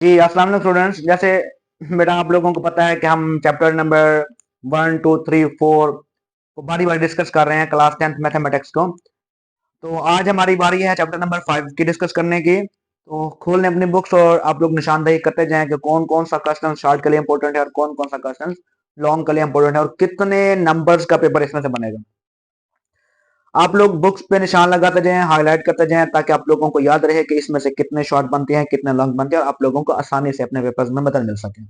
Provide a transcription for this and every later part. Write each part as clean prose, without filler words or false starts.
जी, अस्सलाम वालेकुम स्टूडेंट्स। जैसे बेटा आप लोगों को पता है कि हम चैप्टर नंबर 1, 2, 3, 4 को बारी-बारी डिस्कस कर रहे हैं क्लास 10th मैथमेटिक्स को। तो आज हमारी बारी है चैप्टर नंबर 5 की डिस्कस करने की। तो खोल लें अपनी बुक्स और आप लोग निशानदेही करते जाएँ कि कौन-कौन सा क्वेश्चन शॉर्ट के लिए इंपॉर्टेंट है और कौन-कौन सा क्वेश्चन लॉन्ग के लिए इंपॉर्टेंट है और कितने नंबर्स का पेपर इसमें से बनेगा। आप लोग बुक्स पे निशान लगाते जाएं, हाईलाइट करते जाएं ताकि आप लोगों को याद रहे कि इसमें से कितने शॉर्ट बनते हैं, कितने लॉन्ग बनते हैं और आप लोगों को आसानी से अपने पेपर्स में बदल मिल सके।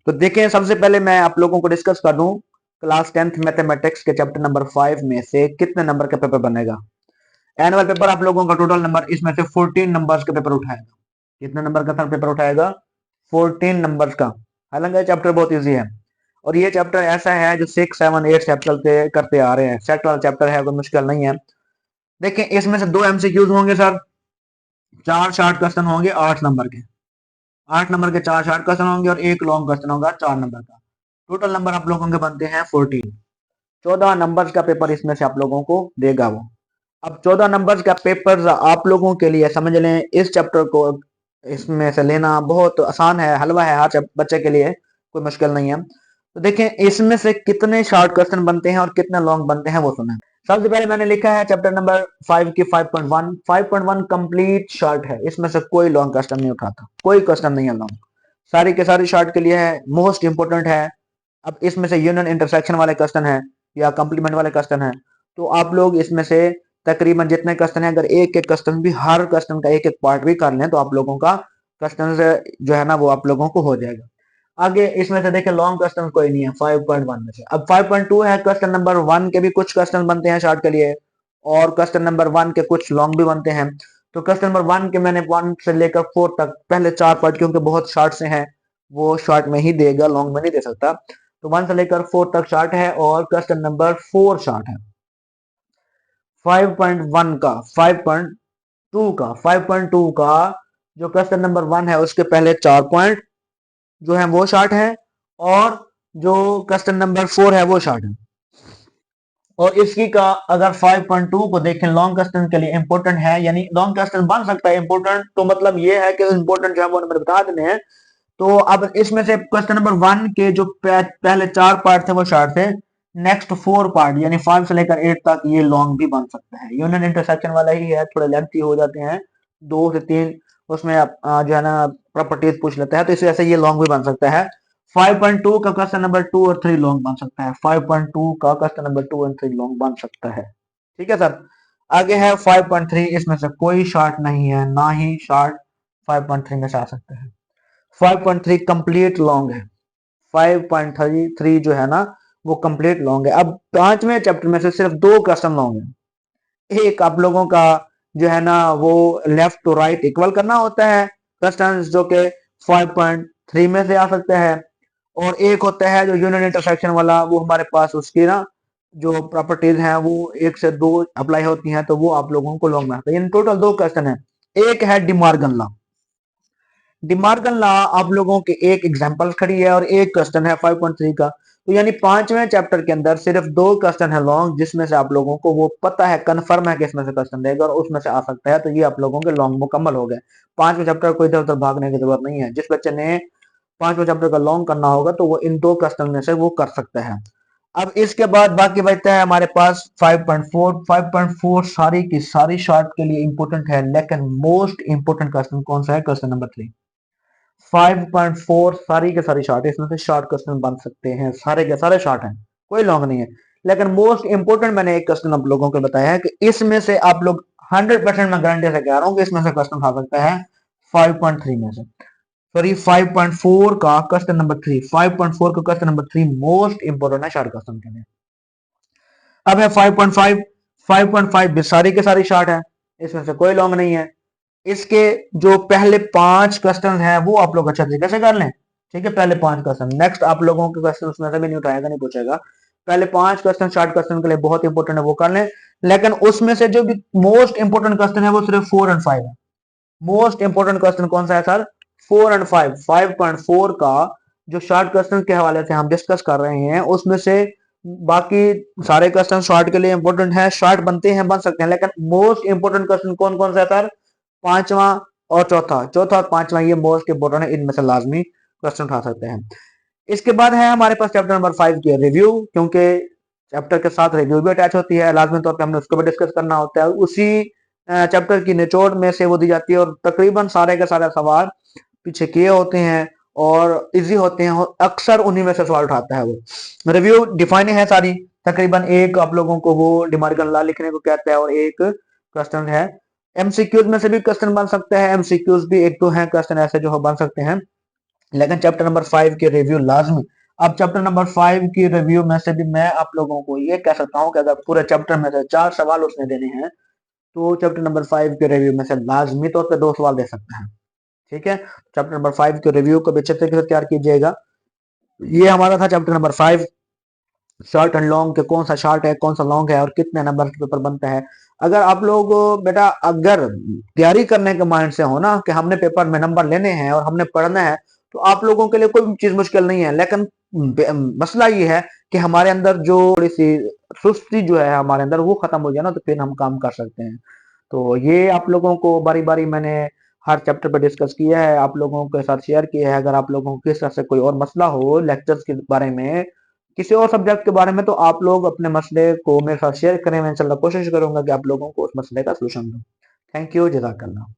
तो देखें, सबसे पहले मैं आप लोगों को डिस्कस कर दूं क्लास 10th मैथमेटिक्स के चैप्टर नंबर 5 में से कितने नंबर का पेपर बनेगा। एनुअल पेपर आप लोगों का टोटल नंबर इसमें से 14 नंबर्स का पेपर उठाएगा। कितने नंबर का पेपर उठाएगा? 14 नंबर्स का। हालांकि चैप्टर बहुत इजी है और ये चैप्टर ऐसा है जो 6, 7, 8 से चलते करते आ रहे हैं। सेट वाला चैप्टर है, कोई मुश्किल नहीं है। देखें, इसमें से 2 एमसीक्यूज होंगे सर, 4 शॉर्ट क्वेश्चन होंगे 8 नंबर के। 8 नंबर के 4 शॉर्ट क्वेश्चन होंगे और 1 लॉन्ग क्वेश्चन होगा 4 नंबर का। टोटल नंबर आप लोगों के बनते हैं 14। 14 नंबर्स का पेपर इसमें से आप लोगों को देगा वो। अब 14 नंबर्स का पेपर आप लोगों के लिए समझ लें, इस चैप्टर को इसमें से लेना बहुत आसान है, हलवा है हर बच्चे के लिए, कोई मुश्किल नहीं है। तो देखें इसमें से कितने शॉर्ट क्वेश्चन बनते हैं और कितने लॉन्ग बनते हैं वो सुने। सबसे पहले मैंने लिखा है चैप्टर नंबर 5 की 5.1। 5.1 कंप्लीट शॉर्ट है, इसमें से कोई लॉन्ग क्वेश्चन नहीं उठाता, कोई क्वेश्चन नहीं है लॉन्ग, सारी के सारी शॉर्ट के लिए है, मोस्ट इंपोर्टेंट है। अब इसमें से यूनियन इंटरसेक्शन वाले क्वेश्चन है या कंप्लीमेंट वाले क्वेश्चन है, तो आप लोग इसमें से तकरीबन जितने क्वेश्चन है, अगर एक एक क्वेश्चन भी, हर क्वेश्चन का एक एक पार्ट भी कर लें तो आप लोगों का क्वेश्चन जो है ना वो आप लोगों को हो जाएगा। आगे इसमें से देखें लॉन्ग क्वेश्चन कोई नहीं है 5.1 में से। अब 5.2 है, क्वेश्चन नंबर 1 के भी कुछ क्वेश्चन बनते हैं शॉर्ट के लिए और क्वेश्चन नंबर 1 के कुछ लॉन्ग भी बनते हैं। तो क्वेश्चन नंबर 1 के मैंने 1 से लेकर 4 तक पहले 4 पार्ट, क्योंकि बहुत शॉर्ट से हैं, वो शॉर्ट में ही देगा, लॉन्ग में नहीं दे सकता। तो 1 से लेकर 4 तक शॉर्ट है और क्वेश्चन नंबर 4 शॉर्ट है। 5.1 का, 5.2 का, 5.2 का जो क्वेश्चन नंबर 1 है उसके पहले 4 पॉइंट जो है वो शॉर्ट है और जो क्वेश्चन नंबर 4 है वो शॉर्ट है। और इसकी का अगर 5.2 को देखें लॉन्ग क्वेश्चन के लिए इंपॉर्टेंट है, यानी लॉन्ग क्वेश्चन बन सकता है इंपॉर्टेंट, तो मतलब ये है कि इंपॉर्टेंट जो है वो नंबर बता देने हैं। तो अब इसमें से क्वेश्चन नंबर 1 के जो पहले 4 पार्ट थे वो शॉर्ट थे, नेक्स्ट 4 पार्ट यानी 5 से लेकर 8 तक ये लॉन्ग भी बन सकता है। यूनियन इंटरसेक्शन वाला ही है, थोड़े लेंथी हो जाते हैं, 2 से 3 उसमें जो है ना प्रॉपर्टीज पूछ लेते हैं, तो इस वजह से ये लॉन्ग भी बन सकता है। 5.2 का क्वेश्चन नंबर 2 और 3 लॉन्ग बन सकता है। 5.2 का क्वेश्चन नंबर 2 और 3 लॉन्ग बन सकता है। ठीक है सर। आगे है 5.3, इसमें से कोई शॉर्ट नहीं है, ना ही शॉर्ट 5.3 में से आ सकता है। 5.3 कंप्लीट लॉन्ग है। 5.3 जो है ना वो कंप्लीट लॉन्ग है। अब 5वें चैप्टर में से सिर्फ 2 क्वेश्चन लॉन्ग है। एक आप लोगों का जो है ना वो लेफ्ट टू राइट इक्वल करना होता है क्वेश्चन, जो कि 5.3 में से आ सकता है, और एक होता है जो यूनियन इंटरसेक्शन वाला, वो हमारे पास उसकी ना जो प्रॉपर्टीज हैं वो 1 से 2 अप्लाई होती हैं, तो वो आप लोगों को लॉन्ग में आता है। इन टोटल 2 क्वेश्चन है। एक है डिमार्गन लॉ। डिमार्गन लॉ आप लोगों के एक एग्जांपल खड़ी है और एक क्वेश्चन है 5.3 का। तो यानी 5वें चैप्टर के अंदर सिर्फ 2 क्वेश्चन है लॉन्ग, जिसमें से आप लोगों को वो पता है, कंफर्म है कि इसमें से क्वेश्चन देगा और उसमें से आ सकता है। तो ये आप लोगों के लॉन्ग मुकम्मल हो गए। 5वें चैप्टर को इधर उधर भागने की जरूरत नहीं है। जिस बच्चे ने 5वें चैप्टर का लॉन्ग करना होगा तो वो इन 2 क्वेश्चन में से वो कर सकता है। अब इसके बाद बाकी बचता है हमारे पास 5.4। 5.4 सारी की सारी शॉर्ट के लिए इंपॉर्टेंट है, लेकिन मोस्ट इंपॉर्टेंट क्वेश्चन कौन सा है? Question number 3। 5.4 सारी के सारी शॉर्ट है, इसमें से शॉर्ट क्वेश्चन बन सकते हैं, सारे के सारे शॉर्ट हैं, कोई लॉन्ग नहीं है। लेकिन मोस्ट इंपोर्टेंट मैंने एक क्वेश्चन आप लोगों को बताया है कि इसमें से आप लोग 100% मैं गारंटी से कह रहा हूं कि इसमें से क्वेश्चन आ सकता है 5.3 में से, सॉरी 5.4 का क्वेश्चन नंबर 3। 5.4 का क्वेश्चन नंबर 3 मोस्ट इंपोर्टेंट है शॉर्ट क्वेश्चन के लिए। अब है 5.5। 5.5 भी सारी के सारी शॉर्ट है, इसमें से कोई लॉन्ग नहीं है। इसके जो पहले 5 क्वेश्चन हैं वो आप लोग अच्छे तरीके से कर लें। ठीक है, पहले 5 क्वेश्चन, नेक्स्ट आप लोगों के क्वेश्चन उसमें से भी नहीं उठाएगा, नहीं पूछेगा। पहले 5 क्वेश्चन शॉर्ट क्वेश्चन के लिए बहुत इंपॉर्टेंट है, वो कर लें। लेकिन उसमें से जो भी मोस्ट इंपॉर्टेंट क्वेश्चन है वो सिर्फ 4 और 5 है। मोस्ट इंपॉर्टेंट क्वेश्चन कौन सा है सर? 4 और 5। 5.4 का जो शॉर्ट क्वेश्चन के हवाले से हम डिस्कस कर रहे हैं उसमें से बाकी सारे क्वेश्चन शॉर्ट के लिए इंपॉर्टेंट है, शॉर्ट बनते हैं, बन सकते हैं, लेकिन मोस्ट इंपॉर्टेंट क्वेश्चन कौन कौन सा है सर? 5वां और चौथा चौथा और पांचवा ये मोस्ट इंपोर्टेंट है, इनमें से लाजमी क्वेश्चन उठा सकते हैं। इसके बाद है हमारे पास चैप्टर नंबर 5 की रिव्यू, क्योंकि चैप्टर के साथ रिव्यू भी अटैच होती है, लाजमी तौर पे हमने उसको भी डिस्कस करना होता है। उसी चैप्टर की निचोड़ में से वो दी जाती है और तकरीबन सारे के सारे सवाल पीछे किए होते हैं और इजी होते हैं और अक्सर उन्हीं में से सवाल उठाता है वो। रिव्यू डिफाइन है सारी, तकरीबन एक आप लोगों को वो डिमार्गन लॉ लिखने को कहता है और एक क्वेश्चन है। एमसीक्यूज में से भी क्वेश्चन बन सकते हैं, एमसीक्यूज भी एक दो हैं क्वेश्चन ऐसे जो बन सकते हैं, लेकिन चैप्टर नंबर 5 की रिव्यू लाजमी। अब चैप्टर नंबर 5 की रिव्यू में से भी मैं आप लोगों को ये कह सकता हूँ कि अगर पूरे चैप्टर में से 4 सवाल उसने देने हैं तो चैप्टर नंबर 5 के रिव्यू में से लाजमी तौर पे 2 सवाल दे सकते हैं। ठीक है, चैप्टर नंबर 5 के रिव्यू को भी अच्छे तरीके से तैयार कीजिएगा। ये हमारा था chapter number 5, short and long के कौन सा शॉर्ट है कौन सा लॉन्ग है और कितने नंबर के पेपर बनता है। अगर आप लोग बेटा अगर तैयारी करने के माइंड से हो ना कि हमने पेपर में नंबर लेने हैं और हमने पढ़ना है, तो आप लोगों के लिए कोई भी चीज मुश्किल नहीं है। लेकिन मसला ये है कि हमारे अंदर जो थोड़ी सी सुस्ती जो है हमारे अंदर वो खत्म हो जाए ना, तो फिर हम काम कर सकते हैं। तो ये आप लोगों को बारी बारी मैंने हर चैप्टर पे डिस्कस किया है, आप लोगों के साथ शेयर किया है। अगर आप लोगों को किस तरह से कोई और मसला हो लेक्चर्स के बारे में, किसी और सब्जेक्ट के बारे में, तो आप लोग अपने मसले को मेरे साथ शेयर करें। मैं इंशाल्लाह कोशिश करूंगा कि आप लोगों को उस मसले का सलूशन दूं। थैंक यू, जज़ाकल्लाह।